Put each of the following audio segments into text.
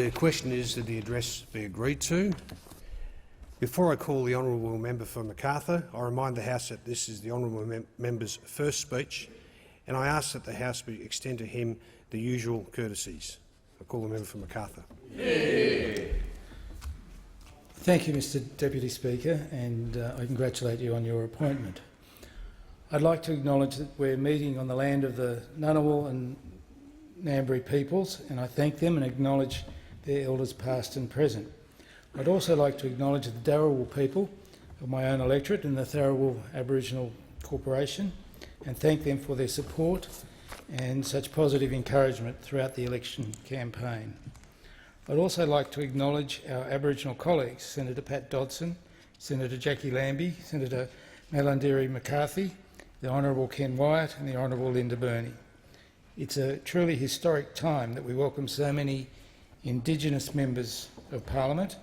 The question is that the address be agreed to. Before I call the honourable member for Macarthur, I remind the House that this is the honourable member's first speech, and I ask that the House extend to him the usual courtesies. I call the member for Macarthur. Yeah. Thank you, Mr Deputy Speaker, and I congratulate you on your appointment. I'd like to acknowledge that we're meeting on the land of the Ngunawal and Ngambri peoples, and I thank them and acknowledge their elders past and present. I'd also like to acknowledge the Dharawal people of my own electorate and the Tharawal Aboriginal Corporation, and thank them for their support and such positive encouragement throughout the election campaign. I'd also like to acknowledge our Aboriginal colleagues, Senator Pat Dodson, Senator Jacqui Lambie, Senator Malarndirri McCarthy, the Honourable Ken Wyatt and the Honourable Linda Burney. It's a truly historic time that we welcome so many Indigenous members of Parliament,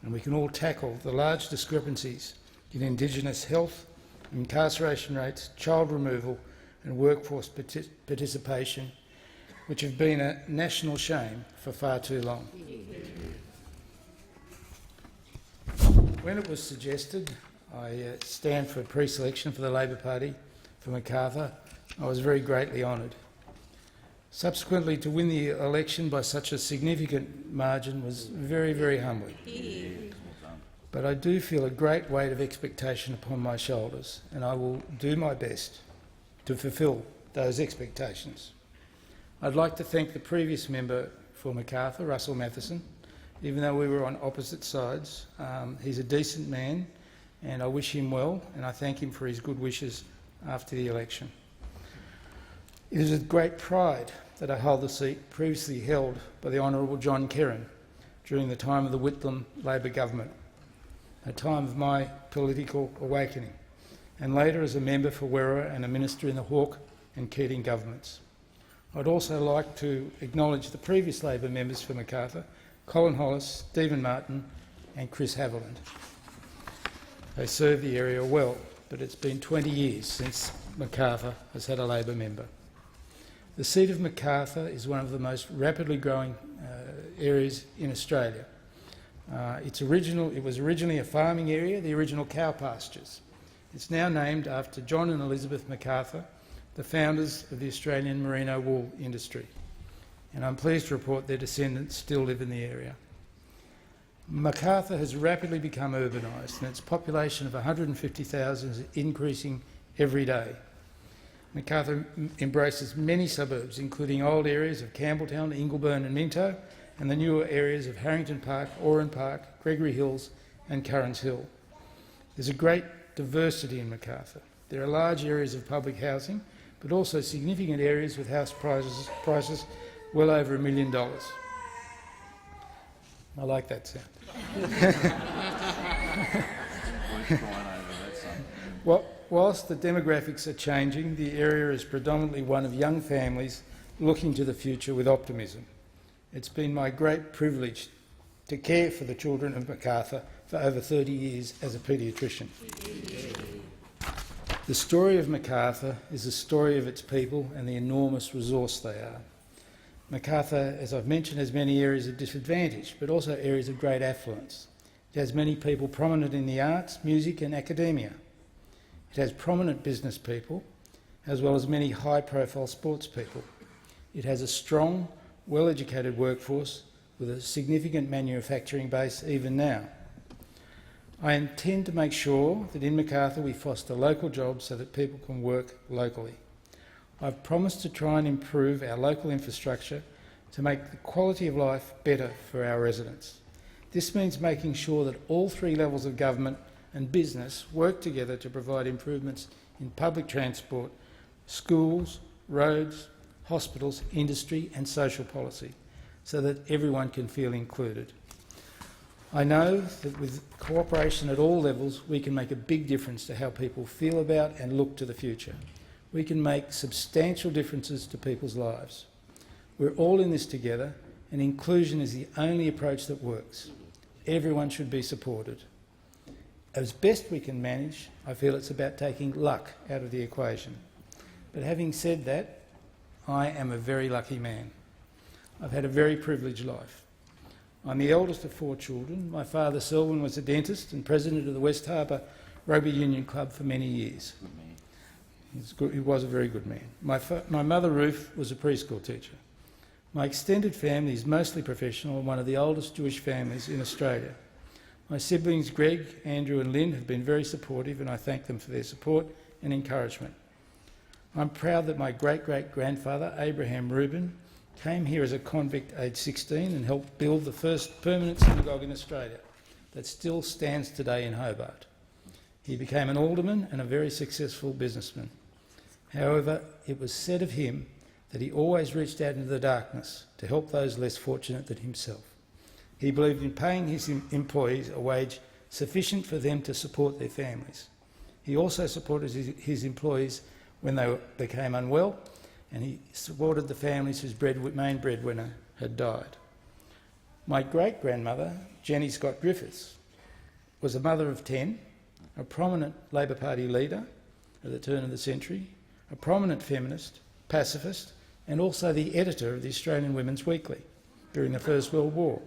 and we can all tackle the large discrepancies in Indigenous health, incarceration rates, child removal and workforce participation, which have been a national shame for far too long. When it was suggested I stand for pre-selection for the Labor Party for Macarthur, I was very greatly honoured. Subsequently, to win the election by such a significant margin was very, very humbling. But I do feel a great weight of expectation upon my shoulders, and I will do my best to fulfil those expectations. I'd like to thank the previous member for Macarthur, Russell Matheson. Even though we were on opposite sides, he's a decent man, and I wish him well, and I thank him for his good wishes after the election. It is with great pride that I hold the seat previously held by the Honourable John Kerrin during the time of the Whitlam Labor government, a time of my political awakening, and later as a member for Werra and a minister in the Hawke and Keating governments. I'd also like to acknowledge the previous Labor members for Macarthur, Colin Hollis, Stephen Martin and Chris Haviland. They serve the area well, but it's been 20 years since Macarthur has had a Labor member. The seat of Macarthur is one of the most rapidly growing areas in Australia. It was originally a farming area, the original cow pastures. It's now named after John and Elizabeth Macarthur, the founders of the Australian merino wool industry, and I'm pleased to report their descendants still live in the area. Macarthur has rapidly become urbanised, and its population of 150,000 is increasing every day. Macarthur embraces many suburbs, including old areas of Campbelltown, Ingleburn and Minto, and the newer areas of Harrington Park, Oran Park, Gregory Hills and Currans Hill. There's a great diversity in Macarthur. There are large areas of public housing, but also significant areas with house prices well over $1 million. I like that sound. Whilst the demographics are changing, the area is predominantly one of young families looking to the future with optimism. It's been my great privilege to care for the children of Macarthur for over 30 years as a paediatrician. The story of Macarthur is the story of its people and the enormous resource they are. Macarthur, as I've mentioned, has many areas of disadvantage, but also areas of great affluence. It has many people prominent in the arts, music and academia. It has prominent business people, as well as many high-profile sports people. It has a strong, well-educated workforce with a significant manufacturing base even now. I intend to make sure that in Macarthur we foster local jobs so that people can work locally. I've promised to try and improve our local infrastructure to make the quality of life better for our residents. This means making sure that all three levels of government and business work together to provide improvements in public transport, schools, roads, hospitals, industry and social policy, so that everyone can feel included. I know that with cooperation at all levels we can make a big difference to how people feel about and look to the future. We can make substantial differences to people's lives. We're all in this together, and inclusion is the only approach that works. Everyone should be supported. As best we can manage, I feel it's about taking luck out of the equation. But having said that, I am a very lucky man. I've had a very privileged life. I'm the eldest of 4 children. My father, Selwyn, was a dentist and president of the West Harbour Rugby Union Club for many years. He was a very good man. My mother, Ruth, was a preschool teacher. My extended family is mostly professional and one of the oldest Jewish families in Australia. My siblings, Greg, Andrew and Lynn, have been very supportive, and I thank them for their support and encouragement. I'm proud that my great-great-grandfather, Abraham Reuben, came here as a convict aged 16 and helped build the first permanent synagogue in Australia that still stands today in Hobart. He became an alderman and a very successful businessman. However, it was said of him that he always reached out into the darkness to help those less fortunate than himself. He believed in paying his employees a wage sufficient for them to support their families. He also supported his employees when they became unwell, and he supported the families whose main breadwinner had died. My great-grandmother, Jenny Scott Griffiths, was a mother of 10, a prominent Labor Party leader at the turn of the century, a prominent feminist, pacifist, and also the editor of the Australian Women's Weekly during the First World War.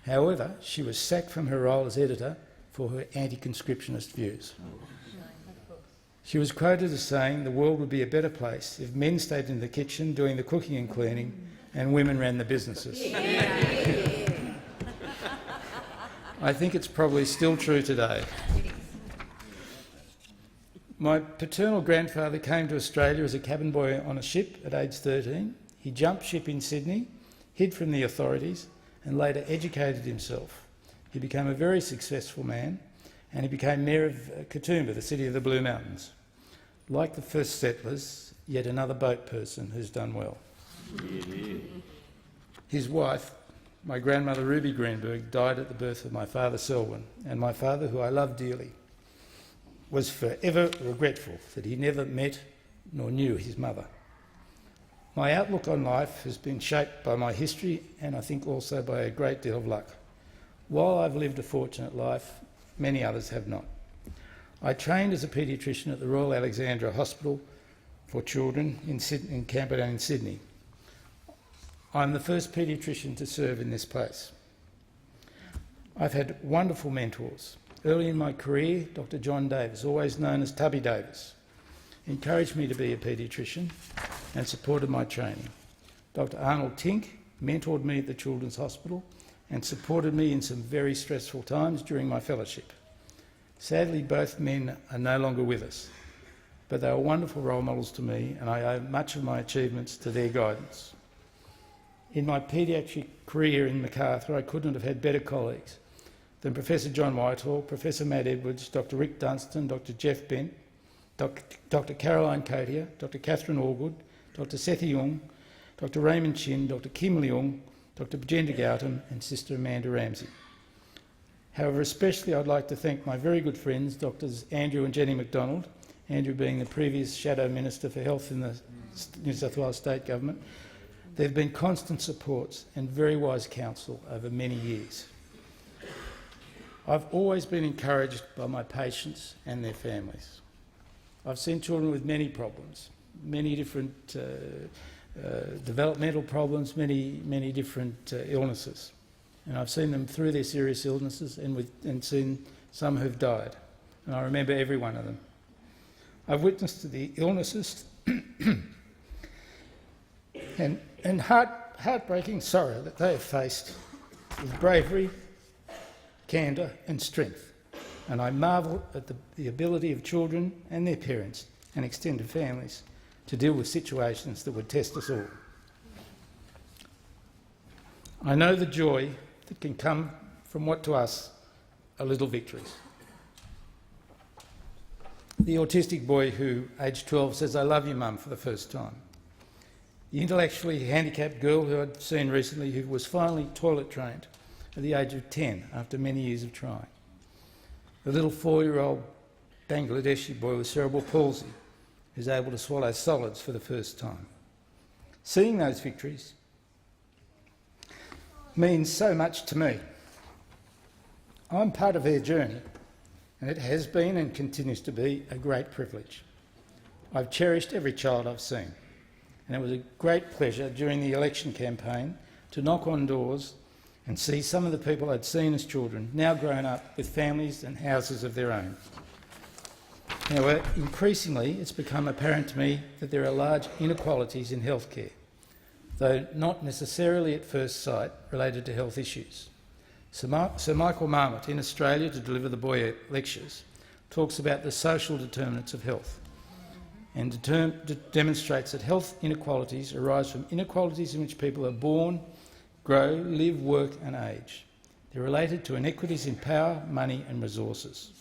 However, she was sacked from her role as editor for her anti-conscriptionist views. She was quoted as saying the world would be a better place if men stayed in the kitchen doing the cooking and cleaning and women ran the businesses. I think it's probably still true today. My paternal grandfather came to Australia as a cabin boy on a ship at age 13. He jumped ship in Sydney, hid from the authorities, and later educated himself. He became a very successful man, and he became mayor of Katoomba, the city of the Blue Mountains. Like the first settlers, yet another boat person who's done well. Yeah. His wife, my grandmother Ruby Greenberg, died at the birth of my father Selwyn, and my father, who I love dearly, was forever regretful that he never met nor knew his mother. My outlook on life has been shaped by my history and I think also by a great deal of luck. While I've lived a fortunate life, many others have not. I trained as a paediatrician at the Royal Alexandra Hospital for Children in Camperdown in Sydney. I'm the first paediatrician to serve in this place. I've had wonderful mentors. Early in my career, Dr. John Davis, always known as Tubby Davis, encouraged me to be a paediatrician and supported my training. Dr. Arnold Tink mentored me at the Children's Hospital and supported me in some very stressful times during my fellowship. Sadly, both men are no longer with us, but they were wonderful role models to me, and I owe much of my achievements to their guidance. In my paediatric career in Macarthur, I couldn't have had better colleagues than Professor John Whitehall, Professor Matt Edwards, Dr. Rick Dunstan, Dr. Jeff Bent, Dr. Caroline Cotier, Dr. Catherine Allgood, Dr. Sethi Young, Dr. Raymond Chin, Dr. Kim Leung, Dr. Bajenda Gautam and Sister Amanda Ramsey. However, especially I'd like to thank my very good friends, Drs. Andrew and Jenny MacDonald, Andrew being the previous Shadow Minister for Health in the New South Wales State Government. They've been constant supports and very wise counsel over many years. I've always been encouraged by my patients and their families. I've seen children with many problems, many different developmental problems, many different illnesses. And I've seen them through their serious illnesses and seen some who've died. And I remember every one of them. I've witnessed the illnesses and heartbreaking sorrow that they have faced with bravery, candour and strength. And I marvel at the ability of children and their parents and extended families to deal with situations that would test us all. I know the joy that can come from what to us are little victories. The autistic boy who, aged 12, says, "I love you, Mum," for the first time. The intellectually handicapped girl who I'd seen recently who was finally toilet trained at the age of 10 after many years of trying. The little 4-year-old Bangladeshi boy with cerebral palsy who's able to swallow solids for the first time. Seeing those victories means so much to me. I'm part of their journey, and it has been and continues to be a great privilege. I've cherished every child I've seen, and it was a great pleasure during the election campaign to knock on doors and see some of the people I'd seen as children now grown up with families and houses of their own. However, increasingly it's become apparent to me that there are large inequalities in healthcare, though not necessarily at first sight related to health issues. Sir Michael Marmot in Australia, to deliver the Wyatt lectures, talks about the social determinants of health and demonstrates that health inequalities arise from inequalities in which people are born, grow, live, work and age. They're related to inequities in power, money and resources.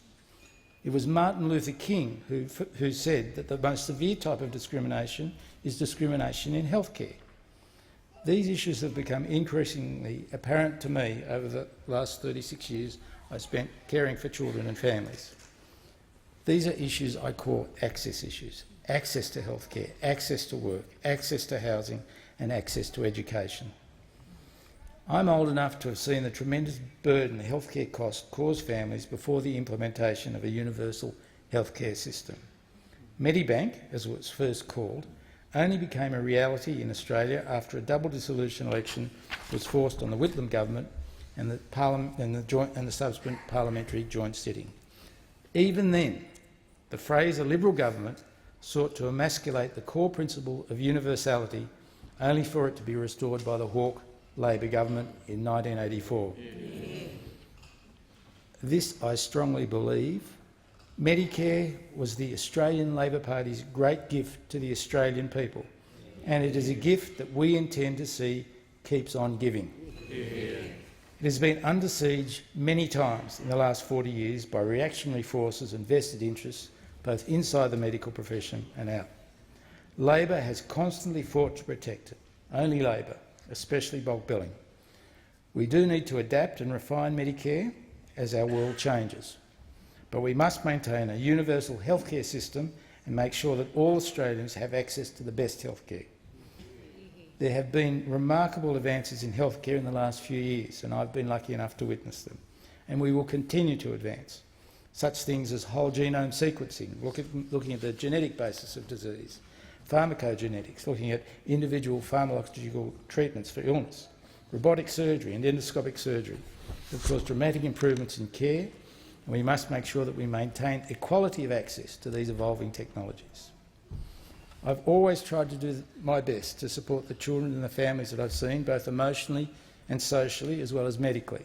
It was Martin Luther King who said that the most severe type of discrimination is discrimination in healthcare. These issues have become increasingly apparent to me over the last 36 years I spent caring for children and families. These are issues I call access issues: access to healthcare, access to work, access to housing and access to education. I'm old enough to have seen the tremendous burden the healthcare costs cause families before the implementation of a universal healthcare system. Medibank, as it was first called, only became a reality in Australia after a double dissolution election was forced on the Whitlam government and the subsequent parliamentary joint sitting. Even then, the Fraser Liberal government sought to emasculate the core principle of universality, only for it to be restored by the Hawke Labor government in 1984. This, I strongly believe, Medicare was the Australian Labor Party's great gift to the Australian people, and it is a gift that we intend to see keeps on giving. It has been under siege many times in the last 40 years by reactionary forces and vested interests, both inside the medical profession and out. Labor has constantly fought to protect it, only Labor, especially bulk billing. We do need to adapt and refine Medicare as our world changes, but we must maintain a universal healthcare system and make sure that all Australians have access to the best healthcare. There have been remarkable advances in healthcare in the last few years, and I've been lucky enough to witness them, and we will continue to advance. Such things as whole genome sequencing, looking at the genetic basis of disease, pharmacogenetics, looking at individual pharmacological treatments for illness, robotic surgery and endoscopic surgery have caused dramatic improvements in care, and we must make sure that we maintain equality of access to these evolving technologies. I've always tried to do my best to support the children and the families that I've seen, both emotionally and socially, as well as medically.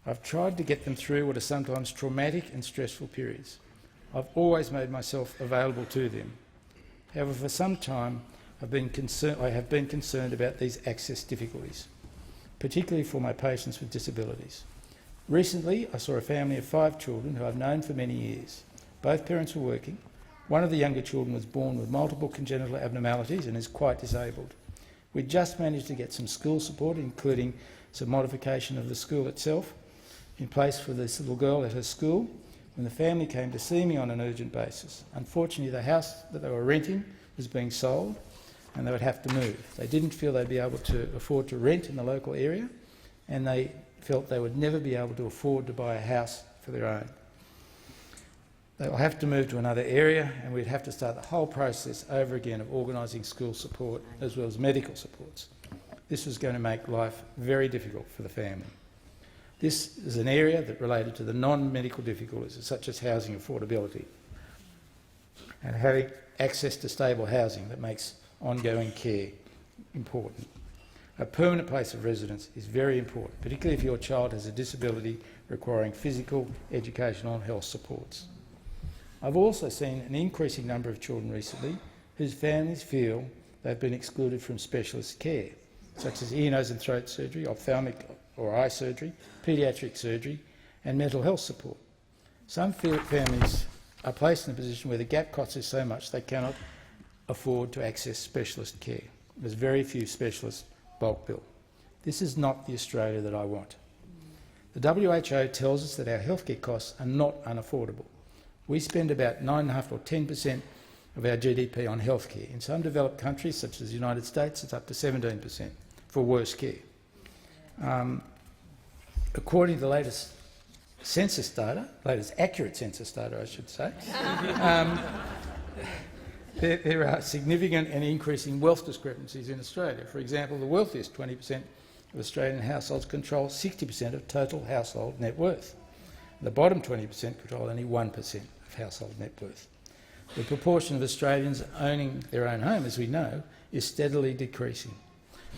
I've tried to get them through what are sometimes traumatic and stressful periods. I've always made myself available to them. However, for some time I have been concerned about these access difficulties, particularly for my patients with disabilities. Recently, I saw a family of 5 children who I've known for many years. Both parents were working. One of the younger children was born with multiple congenital abnormalities and is quite disabled. We just managed to get some school support, including some modification of the school itself, in place for this little girl at her school, when the family came to see me on an urgent basis. Unfortunately, the house that they were renting was being sold and they would have to move. They didn't feel they'd be able to afford to rent in the local area, and they felt they would never be able to afford to buy a house for their own. They will have to move to another area, and we'd have to start the whole process over again of organising school support as well as medical supports. This was going to make life very difficult for the family. This is an area that related to the non-medical difficulties, such as housing affordability and having access to stable housing that makes ongoing care important. A permanent place of residence is very important, particularly if your child has a disability requiring physical, educational and health supports. I've also seen an increasing number of children recently whose families feel they've been excluded from specialist care, such as ear, nose and throat surgery, ophthalmic or eye surgery, paediatric surgery and mental health support. Some families are placed in a position where the gap cost is so much they cannot afford to access specialist care. There's very few specialists bulk bill. This is not the Australia that I want. The WHO tells us that our healthcare costs are not unaffordable. We spend about 9.5 or 10% of our GDP on healthcare. In some developed countries, such as the United States, it's up to 17% for worse care. According to the latest census data, latest accurate census data, I should say, there are significant and increasing wealth discrepancies in Australia. For example, the wealthiest 20% of Australian households control 60% of total household net worth. The bottom 20% control only 1% of household net worth. The proportion of Australians owning their own home, as we know, is steadily decreasing.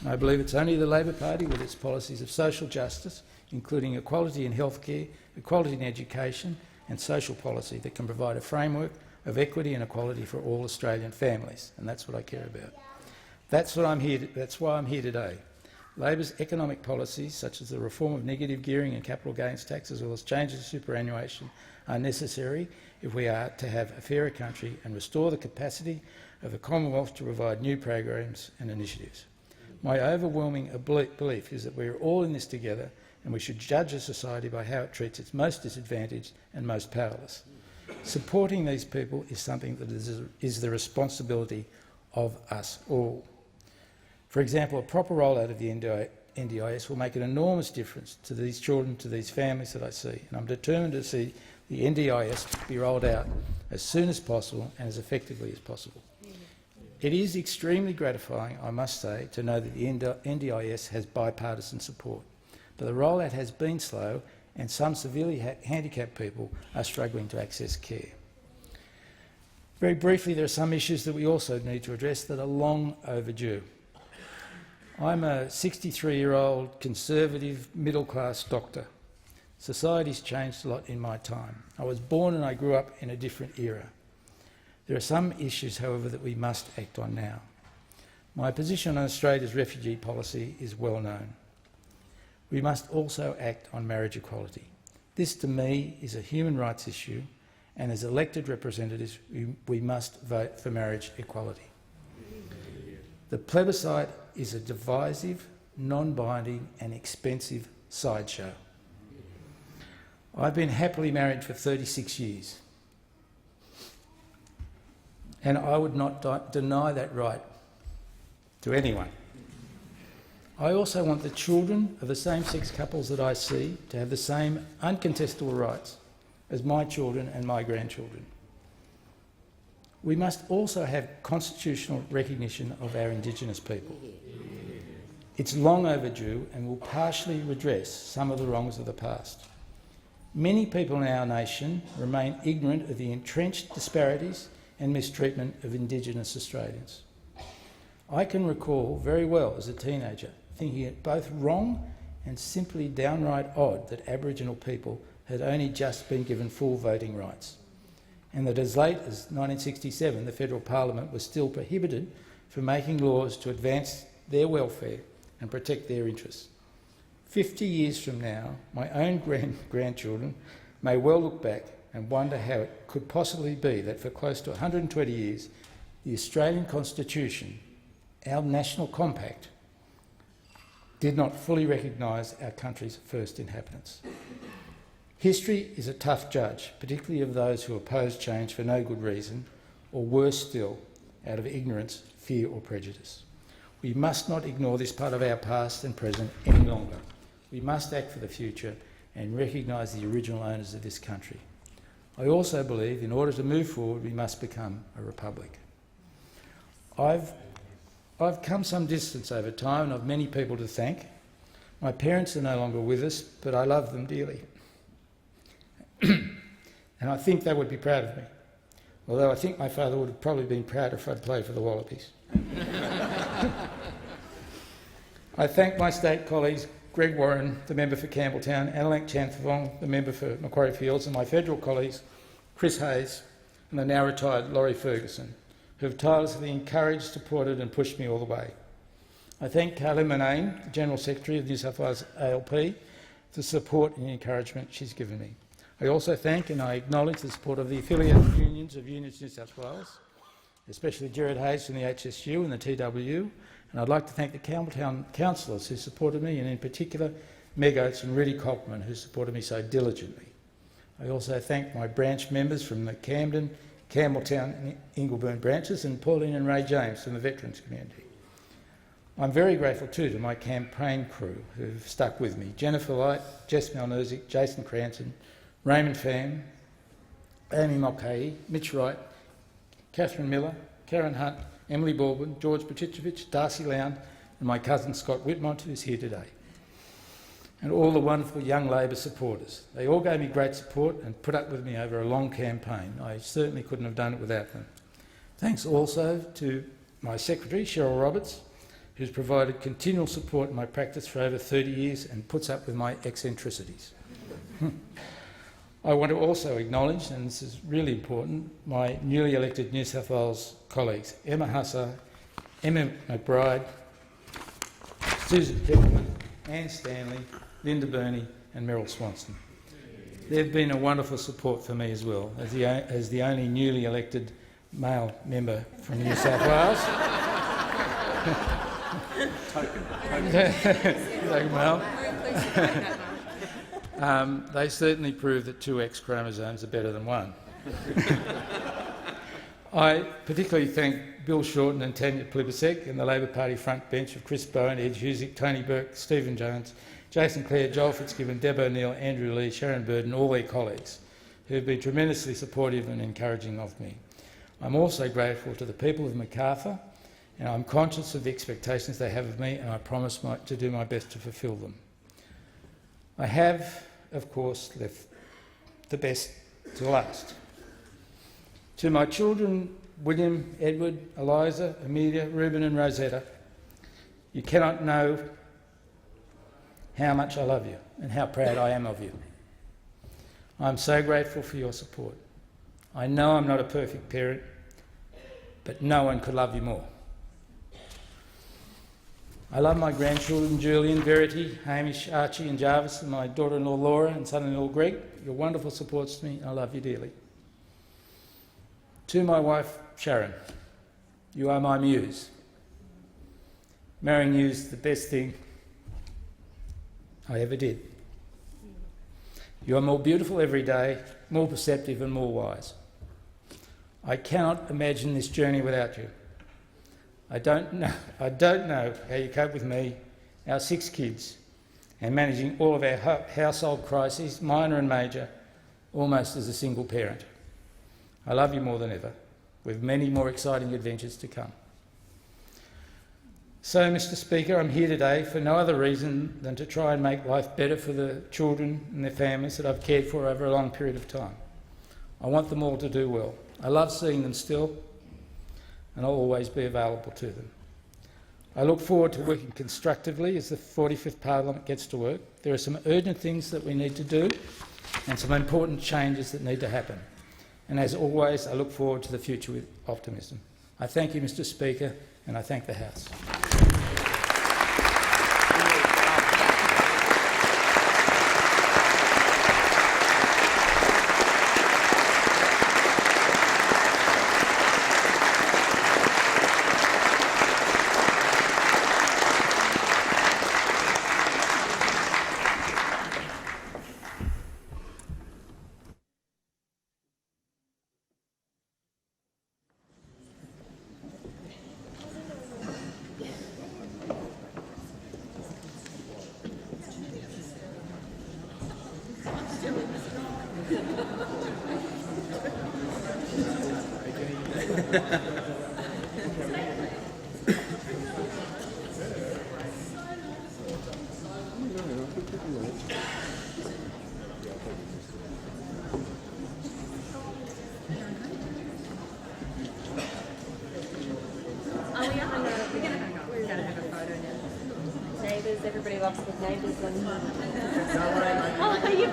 And I believe it's only the Labor Party, with its policies of social justice, including equality in healthcare, equality in education and social policy, that can provide a framework of equity and equality for all Australian families, and that's what I care about. That's why I'm here today. Labor's economic policies, such as the reform of negative gearing and capital gains tax, as well as changes to superannuation, are necessary if we are to have a fairer country and restore the capacity of the Commonwealth to provide new programs and initiatives. My overwhelming belief is that we are all in this together, and we should judge a society by how it treats its most disadvantaged and most powerless. Supporting these people is something that is the responsibility of us all. For example, a proper rollout of the NDIS will make an enormous difference to these children, to these families that I see, and I'm determined to see the NDIS be rolled out as soon as possible and as effectively as possible. It is extremely gratifying, I must say, to know that the NDIS has bipartisan support, but the rollout has been slow and some severely handicapped people are struggling to access care. Very briefly, there are some issues that we also need to address that are long overdue. I'm a 63-year-old conservative middle-class doctor. Society's changed a lot in my time. I was born and I grew up in a different era. There are some issues, however, that we must act on now. My position on Australia's refugee policy is well known. We must also act on marriage equality. This, to me, is a human rights issue, and as elected representatives, we must vote for marriage equality. The plebiscite is a divisive, non-binding and expensive sideshow. I've been happily married for 36 years, and I would not deny that right to anyone. I also want the children of the same-sex couples that I see to have the same uncontestable rights as my children and my grandchildren. We must also have constitutional recognition of our Indigenous people. It's long overdue and will partially redress some of the wrongs of the past. Many people in our nation remain ignorant of the entrenched disparities and mistreatment of Indigenous Australians. I can recall very well as a teenager thinking it both wrong and simply downright odd that Aboriginal people had only just been given full voting rights, and that as late as 1967 the Federal Parliament was still prohibited from making laws to advance their welfare and protect their interests. 50 years from now, my own grandchildren may well look back and wonder how it could possibly be that for close to 120 years the Australian Constitution, our national compact, did not fully recognise our country's first inhabitants. History is a tough judge, particularly of those who oppose change for no good reason, or worse still, out of ignorance, fear or prejudice. We must not ignore this part of our past and present any longer. We must act for the future and recognise the original owners of this country. I also believe in order to move forward we must become a republic. I've come some distance over time and I've many people to thank. My parents are no longer with us, but I love them dearly. And I think they would be proud of me, although I think my father would have probably been prouder if I'd played for the Wallabies. I thank my state colleagues, Greg Warren, the member for Campbelltown, Annalak Chanthvong, the member for Macquarie Fields, and my federal colleagues, Chris Hayes and the now retired Laurie Ferguson, who have tirelessly encouraged, supported and pushed me all the way. I thank Carly Manane, the General Secretary of New South Wales ALP, for the support and encouragement she's given me. I also thank and I acknowledge the support of the affiliated unions of Unions New South Wales, especially Gerard Hayes from the HSU and the TWU, and I'd like to thank the Campbelltown councillors who supported me, and in particular Meg Oates and Rudy Cockman, who supported me so diligently. I also thank my branch members from the Camden, Campbelltown and Ingleburn branches, and Pauline and Ray James from the Veterans community. I'm very grateful too to my campaign crew who've stuck with me: Jennifer Light, Jess Malnurzik, Jason Cranston, Raymond Pham, Amy Mulcahy, Mitch Wright, Catherine Miller, Karen Hunt, Emily Baldwin, George Pachichevich, Darcy Lown and my cousin Scott Whitmont, who's here today. and all the wonderful young Labor supporters. They all gave me great support and put up with me over a long campaign. I certainly couldn't have done it without them. Thanks also to my secretary, Cheryl Roberts, who's provided continual support in my practice for over 30 years and puts up with my eccentricities. I want to also acknowledge, and this is really important, my newly elected New South Wales colleagues, Emma Hussar, Emma McBride, Susan Pepperman, Anne Stanley, Linda Burney and Meryl Swanson. They've been a wonderful support for me as well, as the only newly elected male member from New South Wales. Token male. They certainly prove that 2 X chromosomes are better than 1. I particularly thank Bill Shorten and Tanya Plibersek and the Labor Party front bench of Chris Bowen, Ed Husick, Tony Burke, Stephen Jones, Jason Clare, Joel Fitzgibbon, Deb O'Neill, Andrew Lee, Sharon Bird and all their colleagues who have been tremendously supportive and encouraging of me. I'm also grateful to the people of Macarthur, and I'm conscious of the expectations they have of me, and I promise to do my best to fulfil them. I have, of course, left the best to last. To my children, William, Edward, Eliza, Amelia, Reuben and Rosetta, you cannot know how much I love you and how proud I am of you. I'm so grateful for your support. I know I'm not a perfect parent, but no one could love you more. I love my grandchildren, Julian, Verity, Hamish, Archie and Jarvis, and my daughter-in-law Laura and son-in-law Greg. Your wonderful support to me, I love you dearly. To my wife, Sharon, you are my muse. Marrying you is the best thing I ever did. You are more beautiful every day, more perceptive and more wise. I cannot imagine this journey without you. I don't know how you cope with me, our 6 kids, and managing all of our household crises, minor and major, almost as a single parent. I love you more than ever, with many more exciting adventures to come. So, Mr. Speaker, I'm here today for no other reason than to try and make life better for the children and their families that I've cared for over a long period of time. I want them all to do well. I love seeing them still, and I'll always be available to them. I look forward to working constructively as the 45th Parliament gets to work. There are some urgent things that we need to do and some important changes that need to happen. And as always, I look forward to the future with optimism. I thank you, Mr. Speaker, and I thank the House. Everybody loves good neighbours and... Oh, are you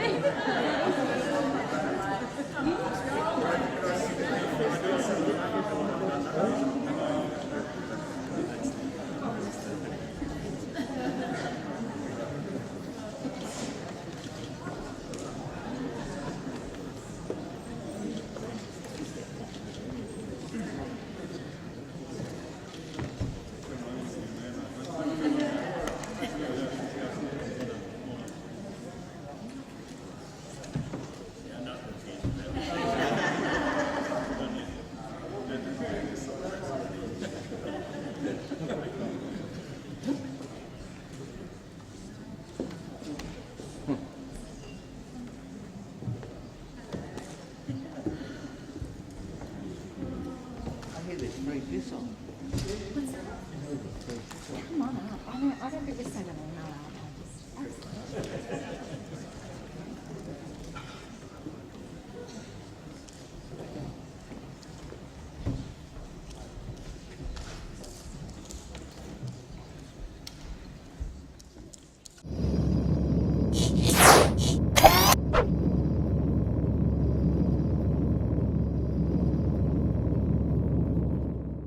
Come on up. I don't think we're sending them.